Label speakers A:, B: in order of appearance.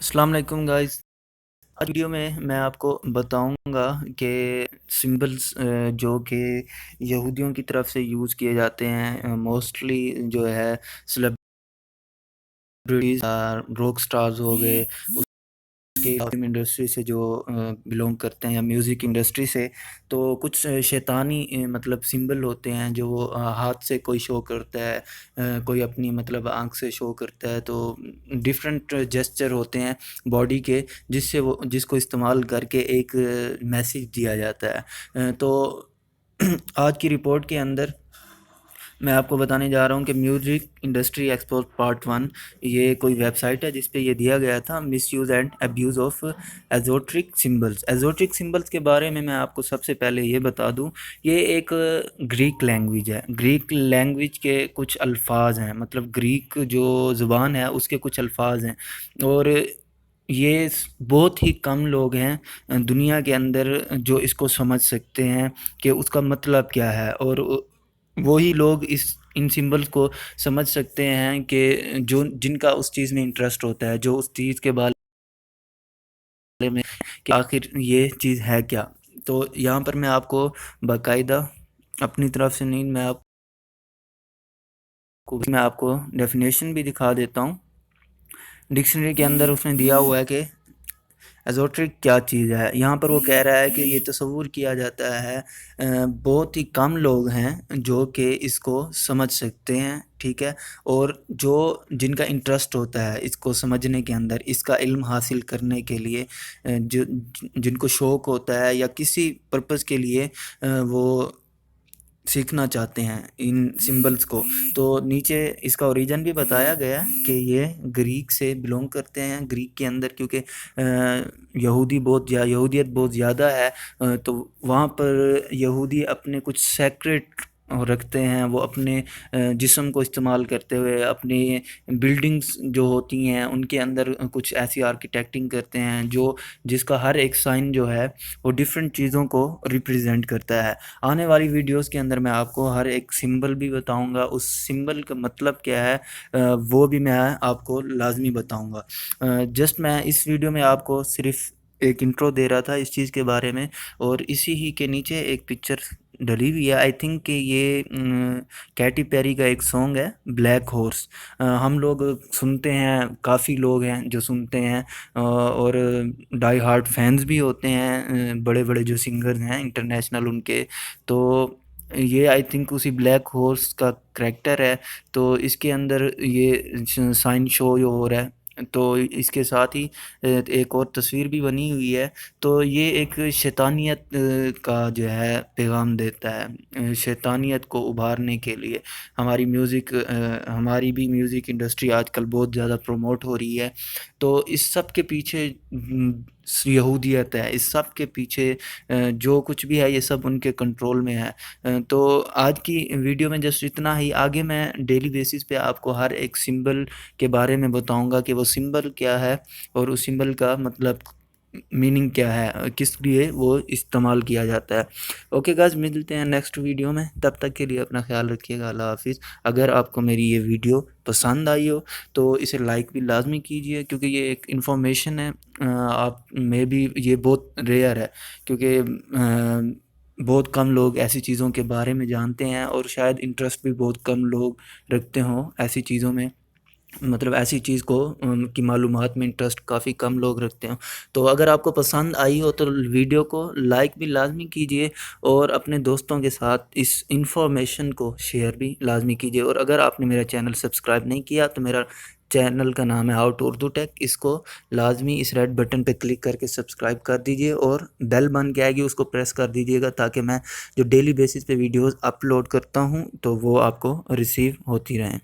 A: السلام علیکم گائز. آج ویڈیو میں آپ کو بتاؤں گا کہ سمبلز جو کہ یہودیوں کی طرف سے یوز کیے جاتے ہیں موسٹلی جو ہے سیلیبریٹیز روک سٹارز ہو گئے کے فلم انڈسٹری سے جو بلونگ کرتے ہیں یا میوزک انڈسٹری سے، تو کچھ شیطانی مطلب سمبل ہوتے ہیں جو وہ ہاتھ سے کوئی شو کرتا ہے، کوئی اپنی مطلب آنکھ سے شو کرتا ہے. تو ڈیفرنٹ جیسچر ہوتے ہیں باڈی کے جس کو استعمال کر کے ایک میسیج دیا جاتا ہے. تو آج کی رپورٹ کے اندر میں آپ کو بتانے جا رہا ہوں کہ میوزک انڈسٹری ایکسپو پارٹ 1 یہ کوئی ویب سائٹ ہے جس پہ یہ دیا گیا تھا misuse and abuse of esoteric symbols. Esoteric symbols کے بارے میں آپ کو سب سے پہلے یہ بتا دوں، یہ ایک گریک لینگویج ہے. گریک لینگویج کے کچھ الفاظ ہیں، مطلب گریک جو زبان ہے اس کے کچھ الفاظ ہیں، اور یہ بہت ہی کم لوگ ہیں دنیا کے اندر جو اس کو سمجھ سکتے ہیں کہ اس کا مطلب کیا ہے، اور وہی لوگ ان سمبلز کو سمجھ سکتے ہیں کہ جن کا اس چیز میں انٹرسٹ ہوتا ہے، جو اس چیز کے بارے میں کہ آخر یہ چیز ہے کیا. تو یہاں پر میں آپ کو باقاعدہ اپنی طرف سے نہیں، میں آپ کو ڈیفینیشن بھی دکھا دیتا ہوں. ڈکشنری کے اندر اس نے دیا ہوا ہے کہ ایزوٹرک کیا چیز ہے. یہاں پر وہ کہہ رہا ہے کہ یہ تصور کیا جاتا ہے بہت ہی کم لوگ ہیں جو کہ اس کو سمجھ سکتے ہیں، ٹھیک ہے، اور جن کا انٹرسٹ ہوتا ہے اس کو سمجھنے کے اندر، اس کا علم حاصل کرنے کے لیے، جن کو شوق ہوتا ہے یا کسی پرپس کے لیے وہ سیکھنا چاہتے ہیں ان سمبلز کو. تو نیچے اس کا اوریجن بھی بتایا گیا کہ یہ گریک سے بلونگ کرتے ہیں. گریک کے اندر کیونکہ یہودیت بہت زیادہ ہے، تو وہاں پر یہودی اپنے کچھ سیکرٹ رکھتے ہیں. وہ اپنے جسم کو استعمال کرتے ہوئے اپنی بلڈنگز جو ہوتی ہیں ان کے اندر کچھ ایسی آرکیٹیکٹنگ کرتے ہیں جس کا ہر ایک سائن جو ہے وہ ڈیفرنٹ چیزوں کو ریپریزنٹ کرتا ہے. آنے والی ویڈیوز کے اندر میں آپ کو ہر ایک سمبل بھی بتاؤں گا، اس سمبل کا مطلب کیا ہے وہ بھی میں آپ کو لازمی بتاؤں گا. جسٹ میں اس ویڈیو میں آپ کو صرف ایک انٹرو دے رہا تھا اس چیز کے بارے میں، اور اسی ہی کے نیچے ایک پکچر ڈلی ہوئی ہے. آئی تھنک کہ یہ کیٹی پیری کا ایک سانگ ہے بلیک ہورس. ہم لوگ سنتے ہیں، کافی لوگ ہیں جو سنتے ہیں، اور ڈائی ہارٹ فینز بھی ہوتے ہیں بڑے بڑے جو سنگرز ہیں انٹرنیشنل ان کے. تو یہ آئی تھنک اسی بلیک ہورس کا کریکٹر ہے. تو اس کے اندر یہ سائن شو ہو رہا ہے، تو اس کے ساتھ ہی ایک اور تصویر بھی بنی ہوئی ہے. تو یہ ایک شیطانیت کا جو ہے پیغام دیتا ہے، شیطانیت کو ابھارنے کے لیے. ہماری بھی میوزک انڈسٹری آج کل بہت زیادہ پروموٹ ہو رہی ہے. تو اس سب کے پیچھے یہودیت ہے، اس سب کے پیچھے جو کچھ بھی ہے یہ سب ان کے کنٹرول میں ہے. تو آج کی ویڈیو میں جسٹ اتنا ہی. آگے میں ڈیلی بیسس پہ آپ کو ہر ایک سمبل کے بارے میں بتاؤں گا کہ وہ سمبل کیا ہے اور اس سمبل کا مطلب میننگ کیا ہے، کس لیے وہ استعمال کیا جاتا ہے. اوکے گائز، ملتے ہیں نیکسٹ ویڈیو میں. تب تک کے لیے اپنا خیال رکھیے گا. اللہ حافظ. اگر آپ کو میری یہ ویڈیو پسند آئی ہو تو اسے لائک بھی لازمی کیجیے، کیونکہ یہ ایک انفارمیشن ہے. آپ میں بھی یہ بہت ریئر ہے، کیونکہ بہت کم لوگ ایسی چیزوں کے بارے میں جانتے ہیں، اور شاید انٹرسٹ بھی بہت کم لوگ رکھتے ہوں ایسی چیزوں میں، مطلب ایسی چیز کو ان کی معلومات میں انٹرسٹ کافی کم لوگ رکھتے ہوں. تو اگر آپ کو پسند آئی ہو تو ویڈیو کو لائک بھی لازمی کیجیے، اور اپنے دوستوں کے ساتھ اس انفارمیشن کو شیئر بھی لازمی کیجیے. اور اگر آپ نے میرا چینل سبسکرائب نہیں کیا تو میرا چینل کا نام ہے ہاؤ ٹو اردو ٹیک. اس کو لازمی اس ریڈ بٹن پہ کلک کر کے سبسکرائب کر دیجیے، اور بیل بن کے آئے گی اس کو پریس کر دیجیے گا، تاکہ میں جو ڈیلی بیسس پہ ویڈیوز اپلوڈ کرتا ہوں تو وہ آپ کو ریسیو ہوتی رہیں.